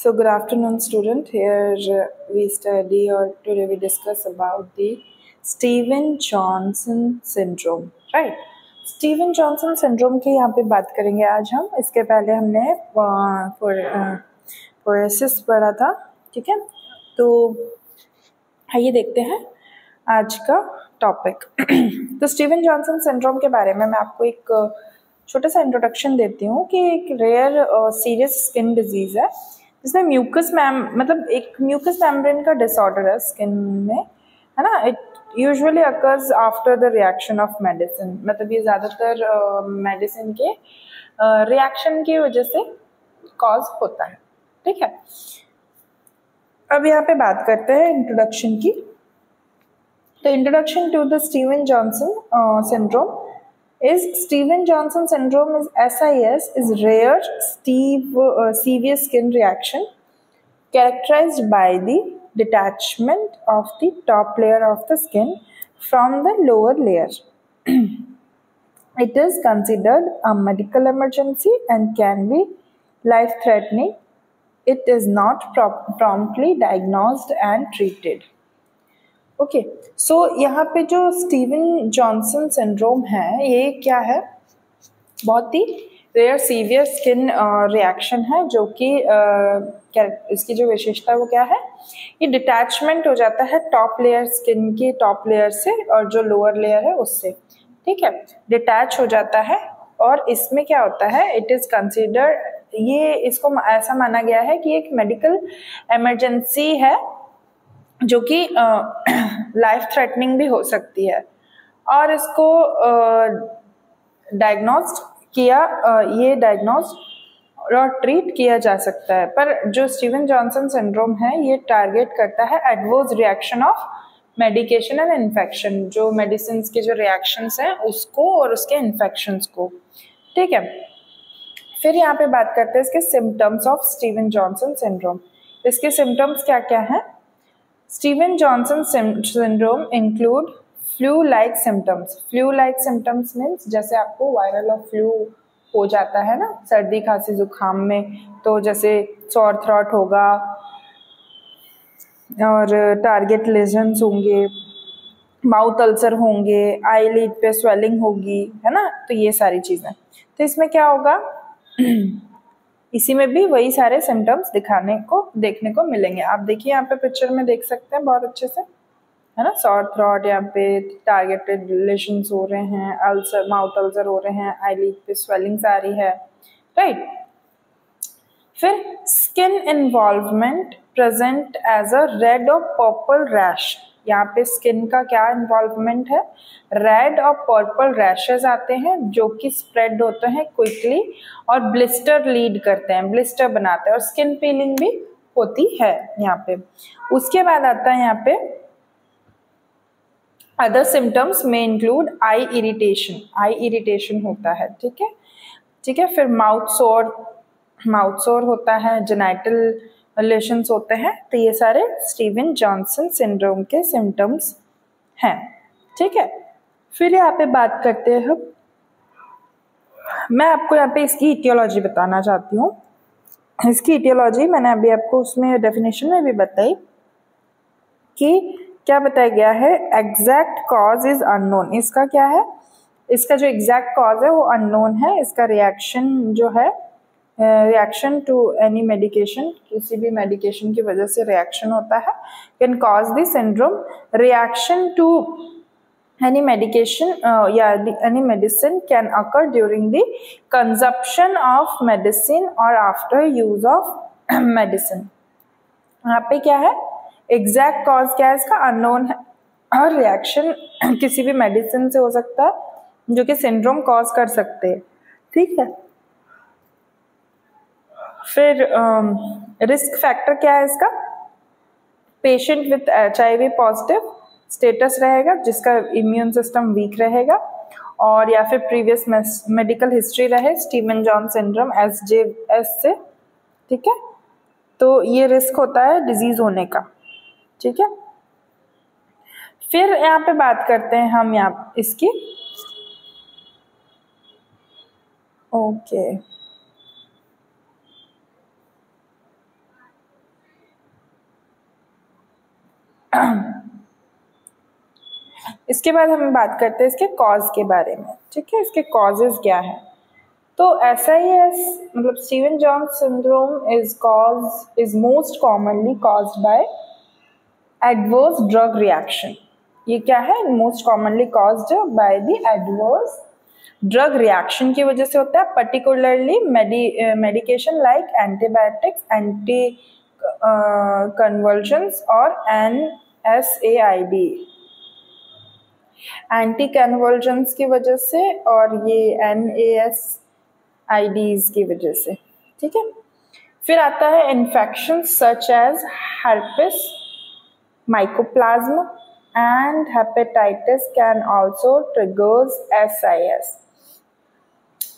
So good afternoon, student. Here we study, or today we discuss about the Stevens-Johnson syndrome, right? Stevens-Johnson syndrome की यहाँ पे बात करेंगे आज हम. इसके पहले हमने फोरेसिस पढ़ा था, ठीक है. तो आइए देखते हैं आज का टॉपिक. तो स्टीवन-जॉनसन सिंड्रोम के बारे में मैं आपको एक छोटा सा इंट्रोडक्शन देती हूँ कि एक रेयर सीरियस स्किन डिजीज़ है जिसमें एक म्यूकस मेम्ब्रेन का डिसऑर्डर है स्किन में, है ना. It usually occurs after the reaction of medicine. मतलब ये ज़्यादातर मेडिसिन के रिएक्शन की वजह से कॉज होता है, ठीक है. अब यहाँ पे बात करते हैं इंट्रोडक्शन की. The introduction to the Stevens-Johnson syndrome is Stevens-Johnson syndrome is SIS is rare severe skin reaction characterized by the detachment of the top layer of the skin from the lower layer. It is considered a medical emergency and can be life-threatening. It is not promptly diagnosed and treated. Okay, so यहाँ पे जो Steven-Johnson syndrome है ये क्या है, बहुत ही rare severe skin reaction है जो कि इसकी जो विशेषता है वो क्या है, ये डिटैचमेंट हो जाता है टॉप लेयर, स्किन की टॉप लेयर से और जो लोअर लेयर है उससे, ठीक है, डिटैच हो जाता है. और इसमें क्या होता है, इट इज़ कंसिडर्ड, ये इसको ऐसा माना गया है कि एक मेडिकल इमरजेंसी है जो कि लाइफ थ्रेटनिंग भी हो सकती है. और इसको ये डायग्नोस्ड और ट्रीट किया जा सकता है. पर जो स्टीवन-जॉनसन सिंड्रोम है ये टारगेट करता है adverse reaction of medication and infection, जो मेडिसिन के जो रिएक्शंस हैं उसको और उसके इन्फेक्शंस को, ठीक है. फिर यहाँ पे बात करते हैं इसके सिम्टम्स ऑफ स्टीवन-जॉनसन सिंड्रोम. इसके सिम्टम्स क्या क्या हैं. Stevens-Johnson syndrome include flu-like symptoms. Flu-like symptoms means जैसे आपको वायरल और फ्लू हो जाता है ना सर्दी खांसी जुकाम में, तो जैसे सॉर थ्रॉट होगा और टारगेट लेजन्स होंगे, माउथ अल्सर होंगे, आईलिड पे स्वेलिंग होगी, है ना. तो ये सारी चीज़ें, तो इसमें क्या होगा इसी में भी वही सारे सिम्टम्स देखने को मिलेंगे. आप देखिए यहाँ पे पिक्चर में देख सकते हैं बहुत अच्छे से, है ना. सॉर थ्रॉट, यहाँ पे टारगेटेड लेशंस हो रहे हैं, अल्सर, माउथ अल्सर हो रहे हैं, आईलिड पे स्वेलिंग्स आ रही है, राइट. फिर skin involvement present as a red और पर्पल रैश. यहाँ पे स्किन का क्या इन्वॉल्वमेंट है, रेड और पर्पल रैशेस आते हैं जो कि स्प्रेड होते हैं क्विकली और ब्लिस्टर लीड करते हैं, ब्लिस्टर बनाते हैं, और स्किन पीलिंग भी होती है यहाँ पे. उसके बाद आता है यहाँ पे अदर सिम्टम्स में इंक्लूड आई इरिटेशन होता है, ठीक है, ठीक है. फिर माउथ सोर होता है, जेनाइटल लेशंस होते हैं. तो ये सारे स्टीवन-जॉनसन सिंड्रोम के सिम्टम्स हैं, ठीक है. फिर यहाँ पे बात करते हैं मैं आपको यहाँ पे इसकी इटियोलॉजी बताना चाहती हूँ. इसकी इटियोलॉजी मैंने अभी आपको उसमें डेफिनेशन में भी बताई कि क्या बताया गया है, एग्जैक्ट कॉज इज अननोन. इसका क्या है, इसका जो एग्जैक्ट कॉज है वो अननोन है. इसका रिएक्शन जो है, रिएक्शन टू एनी मेडिकेशन, किसी भी मेडिकेशन की वजह से रिएक्शन होता है, can cause the syndrome. Reaction to any medication any medicine can occur during the consumption of medicine or after use of medicine. यहाँ पे क्या है, एग्जैक्ट कॉज क्या है इसका, अननोन है, और रिएक्शन किसी भी मेडिसिन से हो सकता है जो कि सिंड्रोम कॉज कर सकते हैं, ठीक है. फिर रिस्क फैक्टर क्या है इसका, patient with HIV positive status रहेगा जिसका इम्यून सिस्टम वीक रहेगा, और या फिर प्रीवियस मेडिकल हिस्ट्री रहे स्टीवन-जॉनसन सिंड्रोम SJS से, ठीक है. तो ये रिस्क होता है डिजीज होने का, ठीक है. फिर यहाँ पे बात करते हैं हम यहाँ इसकी, ओके इसके बाद हम बात करते हैं इसके कॉज के बारे में, ठीक है, इसके कॉजेज क्या है। तो SIS मतलब Steven Johnson syndrome is most commonly caused by adverse drug reaction. ये क्या है, most commonly caused by the adverse drug reaction की वजह से होता है, particularly medication like antibiotics, anti convergence और NSAID, एंटी कन्वर्जन्स की वजह से और ये NSAIDs की वजह से, ठीक है। फिर आता है infection such as herpes, mycoplasma and hepatitis can also triggers SIS।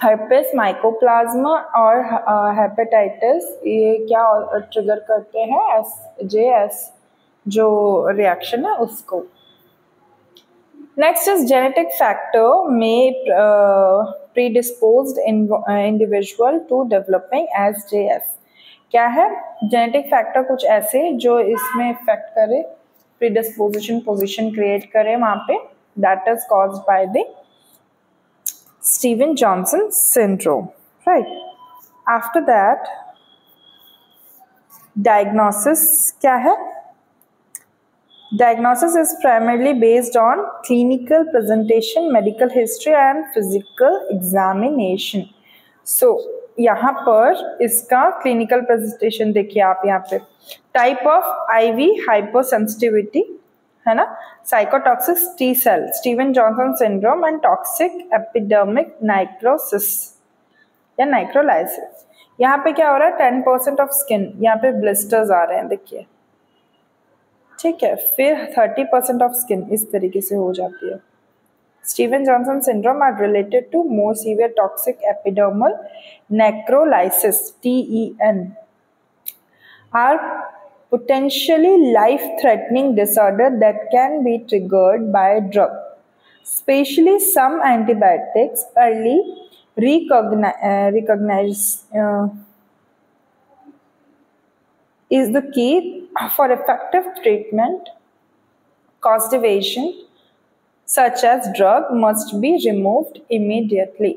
herpes, mycoplasma और हेपेटाइटिस ये क्या ट्रिगर करते हैं, SJS जो रिएक्शन है उसको। नेक्स्ट इज जेनेटिक फैक्टर में प्रीडिस्पोज्ड इंडिविजुअल टू डेवलपिंग SJS। क्या है, जेनेटिक फैक्टर कुछ ऐसे जो इसमें इफेक्ट करे, प्रीडिस्पोजिशन पोजीशन क्रिएट करे वहाँ पे, that is caused by the Steven Johnson syndrome, right? After that, diagnosis क्या है? Diagnosis is primarily based on clinical presentation, medical history and physical examination. So यहाँ पर इसका clinical presentation देखिए आप यहाँ पे, type of IV hypersensitivity है ना, cytotoxic T cell, Steven Johnson syndrome and toxic epidermic necrosis या नाइक्रोलाइसिस। यहाँ पे क्या हो रहा है, 10% ऑफ स्किन, यहाँ पे ब्लिस्टर्स आ रहे हैं देखिए, ठीक है। फिर 30% ऑफ स्किन इस तरीके से हो जाती है। Steven Johnson syndrome are related to more severe toxic epidermal necrolysis TEN, are potentially life-threatening disorder that can be triggered by a drug. Especially some antibiotics early recognize is the key for effective treatment. Causation such as drug must be removed immediately.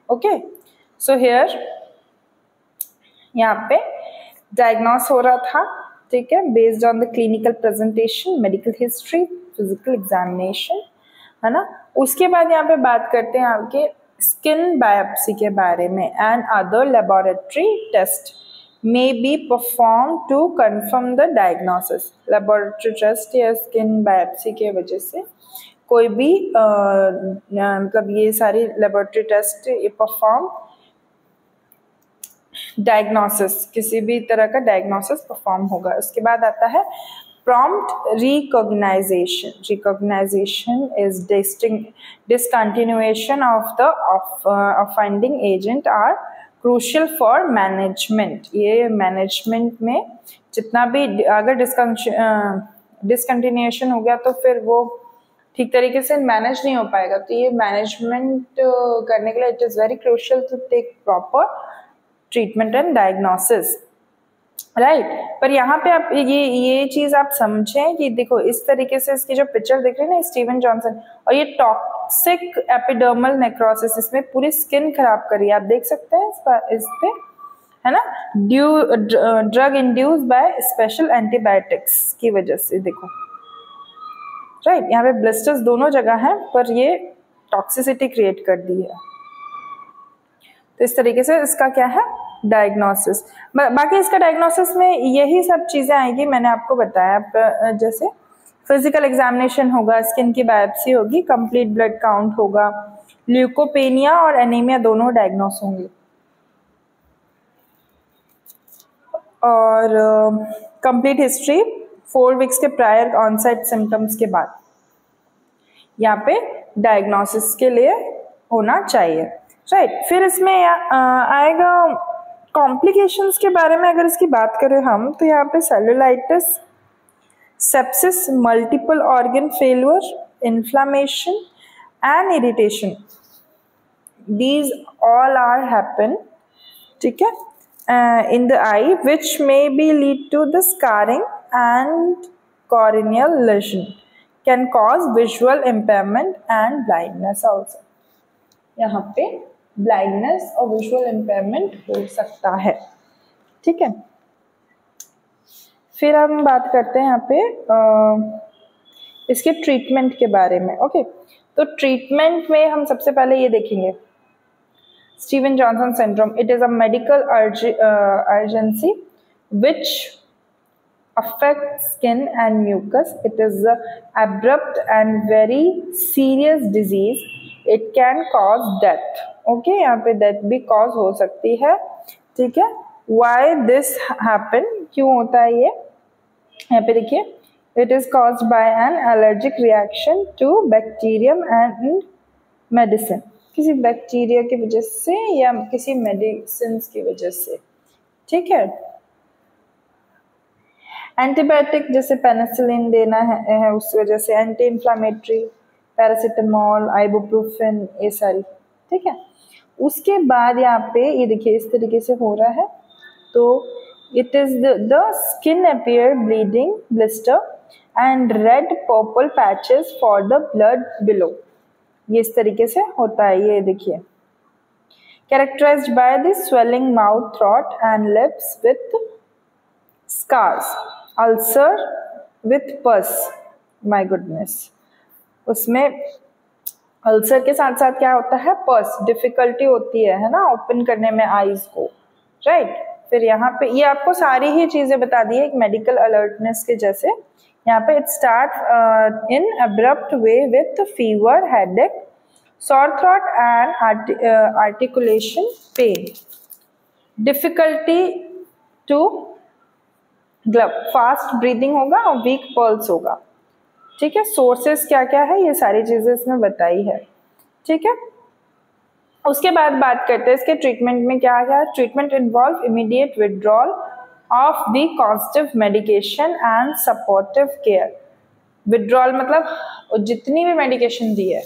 Okay, so here यहाँ पे diagnose हो रहा था, ठीक है, based on the clinical presentation, medical history, physical examination, है ना। उसके बाद यहाँ पे बात करते हैं आपके स्किन बायोप्सी के बारे में, and other laboratory test may be perform to confirm the diagnosis. Laboratory test या स्किन बायोप्सी के वजह से कोई भी मतलब ये सारी लेबोरेटरी टेस्ट ये परफॉर्म डायग्नोसिस, किसी भी तरह का डायग्नोसिस परफॉर्म होगा। उसके बाद आता है prompt recognization. Recognization is discontinuation of the offending agent are crucial for management. ये मैनेजमेंट में जितना भी अगर डिसकंटिन्यूएशन हो गया तो फिर वो ठीक तरीके से मैनेज नहीं हो पाएगा, तो ये मैनेजमेंट करने के लिए it is very crucial to take proper treatment and diagnosis, right. पर यहाँ पे आप ये चीज़ आप समझें कि देखो इस तरीके से इसकी जो पिक्चर दिख रही है ना स्टीवन जॉनसन, और ये टॉक्सिक एपिडर्मल नेक्रोसिस, इसमें पूरी स्किन खराब करी है, आप देख सकते हैं इस पे, है ना, drug induce by special antibiotics की वजह से, देखो राइट। यहाँ पे ब्लिस्टर्स दोनों जगह हैं पर ये टॉक्सिसिटी क्रिएट कर दी है। तो इस तरीके से इसका क्या है डायग्नोसिस। बाकी इसका डायग्नोसिस में यही सब चीज़ें आएगी, मैंने आपको बताया, जैसे फिजिकल एग्जामिनेशन होगा, स्किन की बायोप्सी होगी, कंप्लीट ब्लड काउंट होगा, ल्यूकोपेनिया और एनीमिया दोनों डायग्नोस होंगे, और कंप्लीट हिस्ट्री 4 वीक्स के प्रायर ऑनसेट सिम्टम्स के बाद यहाँ पे डायग्नोसिस के लिए होना चाहिए, राइट। फिर इसमें आएगा कॉम्प्लिकेशंस के बारे में। अगर इसकी बात करें हम तो यहाँ पे cellulitis, sepsis, multiple organ failure, inflammation and irritation, these all are happen, ठीक है, in the eye which may be lead to the scarring and corneal lesion। Can cause visual impairment and blindness also. यहाँ पे blindness और visual impairment हो सकता है, ठीक है। फिर हम बात करते हैं यहाँ पे इसके ट्रीटमेंट के बारे में। ओके, तो ट्रीटमेंट में हम सबसे पहले ये देखेंगे Steven Johnson syndrome. It is a medical urgency which affects skin and mucus. It is a abrupt and very serious disease. It can cause death. Okay, यहाँ पे death भी cause हो सकती है, ठीक है। Why this happen? क्यों होता है ये? यहाँ पे देखिए, it is caused by an allergic reaction to bacterium and medicine. किसी बैक्टीरिया की वजह से या किसी मेडिसिन की वजह से, ठीक है। एंटीबायोटिक जैसे पेनिसिलिन देना है उस वजह से, एंटी इन्फ्लामेटरी, पैरासीटामोल, आइबुप्रोफेन, ये सारी, ठीक है। उसके बाद यहाँ पे ये देखिए इस तरीके से हो रहा है, तो it is the skin appear bleeding, blister and red purple patches for the blood below. ये इस तरीके से होता है, ये देखिए। Characterised by the swelling mouth, throat and lips with scars, ulcer with pus. My goodness, उसमें अल्सर के साथ साथ क्या होता है, पस, डिफिकल्टी होती है ना, ओपन करने में आईज को, राइट। फिर यहाँ पे ये आपको सारी ही चीजें बता दी है एक मेडिकल अलर्टनेस के जैसे। यहाँ पे it start in abrupt way with fever, headache, sore throat and articulation pain, difficulty to gulp, fast breathing होगा और वीक पल्स होगा, ठीक है। सोर्सेस क्या क्या है ये सारी चीजें इसमें बताई है, ठीक है। उसके बाद बात करते हैं इसके ट्रीटमेंट में क्या क्या है। Treatment involve immediate withdrawal of the causative medication and supportive care. Withdrawal मतलब जितनी भी मेडिकेशन दी है,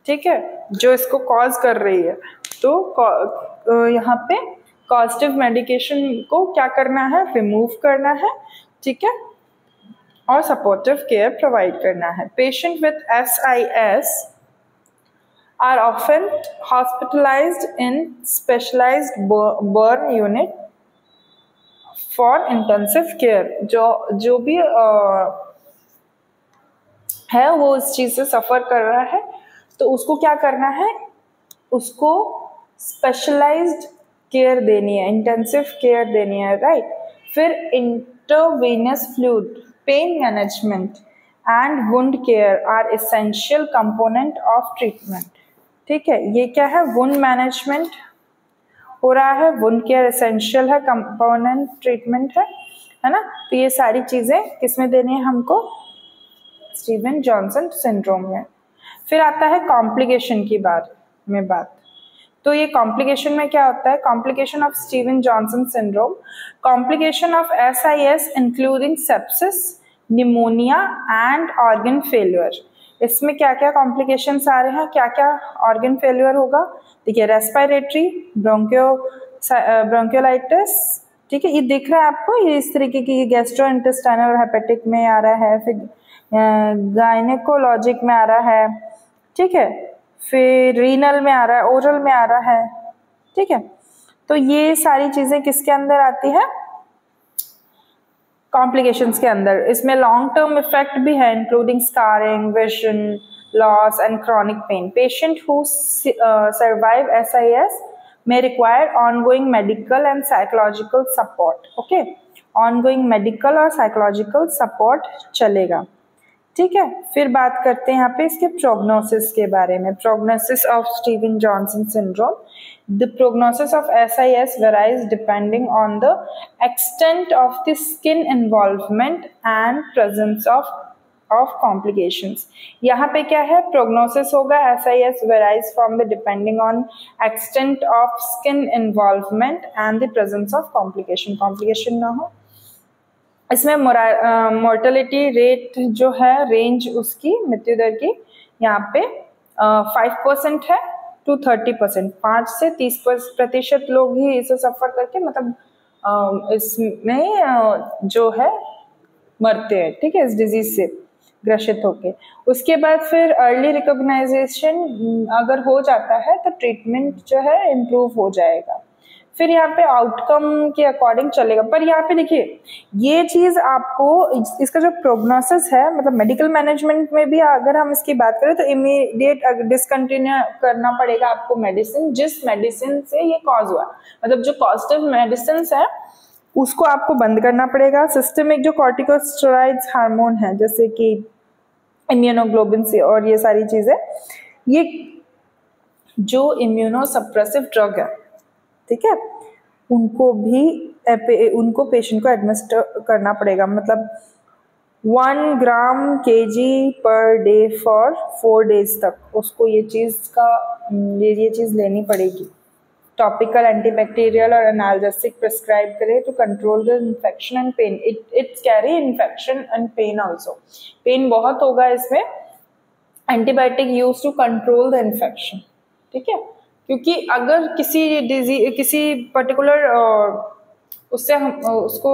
ठीक है, जो इसको कॉज कर रही है, तो यहाँ पे कॉन्स्टिव मेडिकेशन को क्या करना है, रिमूव करना है, ठीक है, और सपोर्टिव केयर प्रोवाइड करना है। Patient with SIS are often hospitalized in specialized burn unit for intensive care। जो भी है वो इस चीज से सफर कर रहा है, तो उसको क्या करना है, उसको स्पेशलाइज्ड केयर देनी है, इंटेंसिव केयर देनी है, राइट। फिर intravenous fluid, pain management and wound care are essential component of treatment, ठीक है। ये क्या है, वुंड मैनेजमेंट हो रहा है, वुंड केयर एसेंशियल है, कंपोनेंट ट्रीटमेंट है ना। तो ये सारी चीजें किसमें देनी है हमको, स्टीवन जॉनसन सिंड्रोम में। फिर आता है कॉम्प्लिकेशन की बात। तो ये कॉम्प्लिकेशन में क्या होता है, complication of Steven Johnson syndrome, complication of SIS including sepsis, pneumonia and organ failure. इसमें क्या क्या कॉम्प्लिकेशंस आ रहे हैं, क्या क्या ऑर्गन फेल्यूर होगा, देखिए रेस्पिरेटरी, ब्रोंकियोलाइटिस, ठीक है, ये दिख रहा है आपको, ये इस तरीके की गैस्ट्रो इंटेस्टाइनल और हेपेटिक में आ रहा है, फिर गायनेकोलॉजिक में आ रहा है, ठीक है, फिर रीनल में आ रहा है, ओरल में आ रहा है, ठीक है। तो ये सारी चीजें किसके अंदर आती है, कॉम्प्लिकेशंस के अंदर। इसमें लॉन्ग टर्म इफेक्ट भी है, including scarring, vision loss and chronic pain. Patient who survive SIS may require ongoing medical and psychological support। Okay, ongoing medical और psychological support चलेगा, ठीक है। फिर बात करते हैं यहाँ पे इसके प्रोग्नोसिस के बारे में। Prognosis of Steven Johnson syndrome, the prognosis of SIS varies depending on the extent of the skin involvement and presence of complications। यहाँ पे क्या है, प्रोग्नोसिस होगा, SIS varies from the depending on extent of skin involvement and the presence of complication ना हो। इसमें mortality rate जो है, रेंज उसकी मृत्यु दर की यहाँ पे 5% है to 30%, 5 से 30% लोग ही इसे सफर करके मतलब इसमें जो है मरते हैं, ठीक है, इस डिजीज से। ग्रसित होके। उसके बाद फिर अर्ली रिकॉग्नाइजेशन अगर हो जाता है तो ट्रीटमेंट जो है इम्प्रूव हो जाएगा। फिर यहाँ पे आउटकम के अकॉर्डिंग चलेगा। पर यहाँ पे देखिए ये चीज़ आपको इसका जो प्रोग्नोसिस है, मतलब मेडिकल मैनेजमेंट में भी अगर हम इसकी बात करें तो इमीडिएट डिसकंटिन्यू करना पड़ेगा आपको मेडिसिन, जिस मेडिसिन से ये कॉज हुआ, मतलब जो कॉजेटिव मेडिसिन है उसको आपको बंद करना पड़ेगा। सिस्टमिक जो कॉर्टिकोस्टेरॉइड्स हार्मोन है जैसे कि इम्यूनोग्लोबिन से और ये सारी चीज़ें, ये जो इम्यूनोसप्रेसिव ड्रग है, ठीक है, उनको पेशेंट को एडमिनिस्टर करना पड़ेगा, मतलब 1 gram kg per day for 4 days तक उसको ये चीज़ लेनी पड़ेगी। टॉपिकल एंटीबैक्टीरियल और एनाल्जेसिक प्रिस्क्राइब करें to control the infection and pain. It's carry infection and pain also. Pain बहुत होगा इसमें। Antibiotic use to control the infection, ठीक है, क्योंकि अगर किसी पर्टिकुलर उससे हम उसको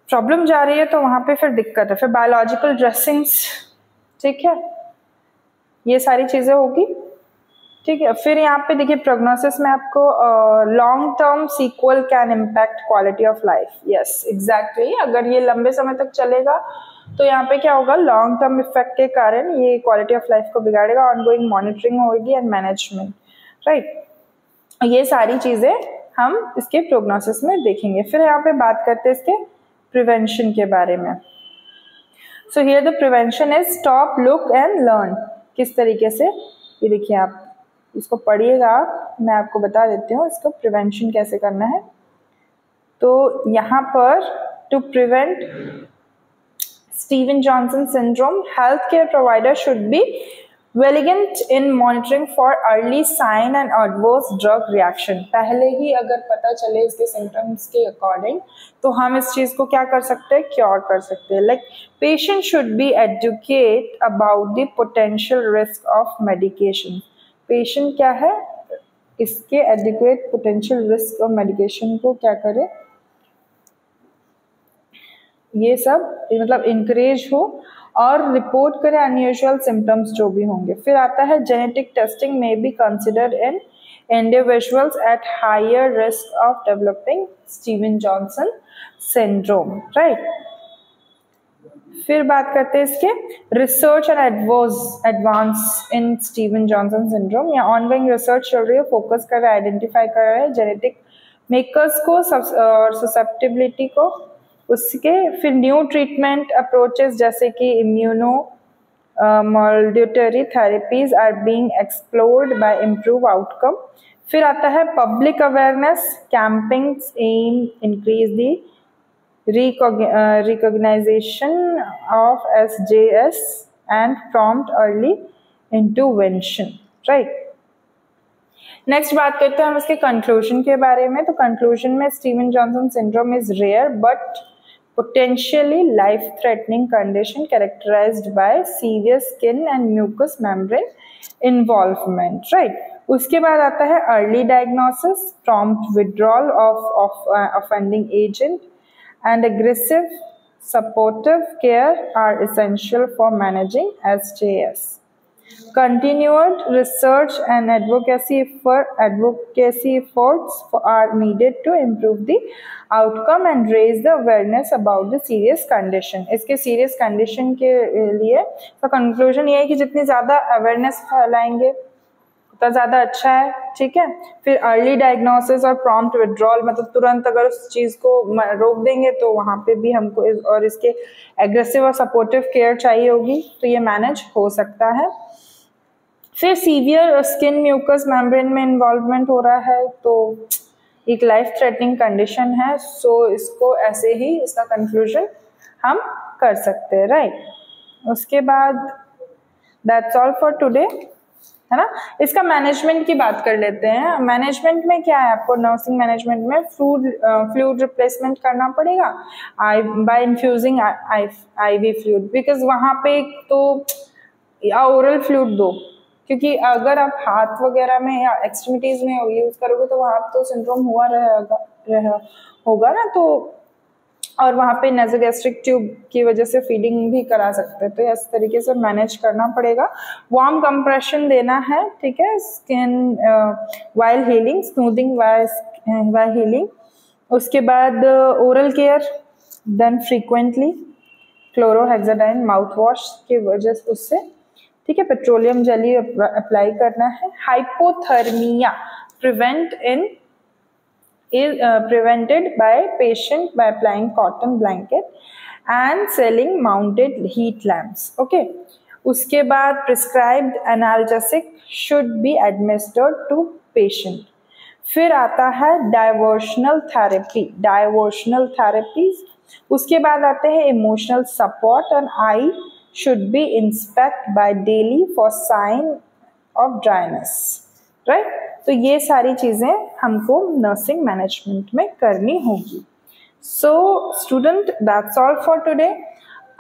प्रॉब्लम जा रही है तो वहाँ पे फिर दिक्कत है। फिर बायोलॉजिकल ड्रेसिंग्स, ठीक है, ये सारी चीज़ें होगी, ठीक है। फिर यहाँ पे देखिए प्रोग्नोसिस में आपको long term sequel can impact quality of life. Yes exactly, अगर ये लंबे समय तक चलेगा तो यहाँ पे क्या होगा, लॉन्ग टर्म इफेक्ट के कारण ये क्वालिटी ऑफ लाइफ को बिगाड़ेगा। ऑनगोइंग मॉनिटरिंग होगी एंड मैनेजमेंट, राइट। ये सारी चीज़ें हम इसके प्रोग्नोसिस में देखेंगे। फिर यहाँ पे बात करते हैं इसके प्रिवेंशन के बारे में। So here the prevention is stop, look and learn. किस तरीके से, ये देखिए आप इसको पढ़िएगा, मैं आपको बता देती हूँ इसको प्रिवेंशन कैसे करना है। तो यहाँ पर to prevent Stevens-Johnson syndrome, healthcare provider should be vigilant in monitoring for early sign and adverse drug reaction। पहले ही अगर पता चले इसके सिम्टम्स के अकॉर्डिंग तो हम इस चीज़ को क्या कर सकते हैं, क्योर कर सकते हैं। Like patient should be educate about the potential risk of medication. Patient क्या है, इसके educate potential risk of medication को क्या करे, ये सब मतलब इनकरेज हो और रिपोर्ट करे अनयूजुअल सिम्टम्स जो भी होंगे। फिर आता है जेनेटिक टेस्टिंग में be considered in individuals at higher risk of developing Steven Johnson syndrome, right. फिर बात करते हैं इसके research and advance in Steven Johnson syndrome. या ऑनगोइंग रिसर्च चल रही है, फोकस कर रहा है, आइडेंटिफाई कर रहा है जेनेटिक मेकर्स को और ससेप्टिबिलिटी को, उसके फिर न्यू ट्रीटमेंट अप्रोचेस जैसे कि immuno modulatory therapies are being explored by improve outcome. फिर आता है public awareness campaigns aim increase the recognization of SJS and prompt early intervention, right. Next बात करते हैं हम इसके कंक्लूजन के बारे में। तो कंक्लूजन में Steven Johnson syndrome is rare but potentially life-threatening condition characterized by serious skin and mucous membrane involvement, right? उसके बाद आता है early diagnosis, prompt withdrawal of offending agent and aggressive supportive care are essential for managing SJS. Continued research and advocacy efforts are needed to improve the outcome and raise the awareness about the serious condition. इसके serious condition के लिए तो conclusion ये है कि जितनी ज़्यादा awareness फैलाएंगे उतना ज़्यादा अच्छा है, ठीक है। फिर अर्ली डायग्नोसिस और प्रॉम्प्ट विड्रॉल, मतलब तुरंत अगर उस चीज़ को रोक देंगे तो वहाँ पे भी हमको और इसके एग्रेसिव और सपोर्टिव केयर चाहिए होगी तो ये मैनेज हो सकता है। फिर सीवियर स्किन म्यूकस मेम्ब्रेन में इन्वॉल्वमेंट हो रहा है तो एक लाइफ थ्रेटनिंग कंडीशन है, सो इसको ऐसे ही इसका कंक्लूजन हम कर सकते हैं, राइट। उसके बाद दैट्स ऑल फॉर टुडे, है ना। इसका मैनेजमेंट की बात कर लेते हैं। मैनेजमेंट में क्या है, आपको नर्सिंग मैनेजमेंट में फ्लूइड रिप्लेसमेंट करना पड़ेगा by infusing IV fluid, because वहाँ पे तो या ओरल फ्लूइड दो, क्योंकि अगर आप हाथ वगैरह में या एक्सट्रीमिटीज़ में यूज़ करोगे तो वहाँ तो सिंड्रोम हुआ होगा ना, तो और वहाँ पे नेज़ोगैस्ट्रिक ट्यूब की वजह से फीडिंग भी करा सकते हैं, तो इस तरीके से मैनेज करना पड़ेगा। वार्म कंप्रेशन देना है, ठीक है, skin while healing, smoothing while healing. उसके बाद oral care done frequently, chlorhexidine mouth wash की वजह से उससे, ठीक है, पेट्रोलियम जेली अप्लाई करना है। Hypothermia is prevented by patient by applying cotton blanket and selling mounted heat lamps. Okay. उसके बाद prescribed analgesic should be administered to patient. फिर आता है diversional therapies. उसके बाद आते हैं emotional support and eye should be inspected by daily for sign of dryness. Right? तो ये सारी चीज़ें हमको नर्सिंग मैनेजमेंट में करनी होगी। So student, that's all for today.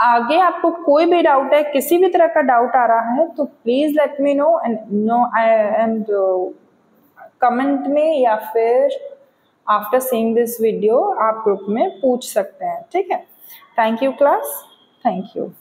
आगे आपको कोई भी डाउट है, किसी भी तरह का डाउट आ रहा है, तो please let me know and comment में या फिर आफ्टर सीइंग दिस वीडियो आप ग्रुप में पूछ सकते हैं, ठीक है। Thank you class, thank you.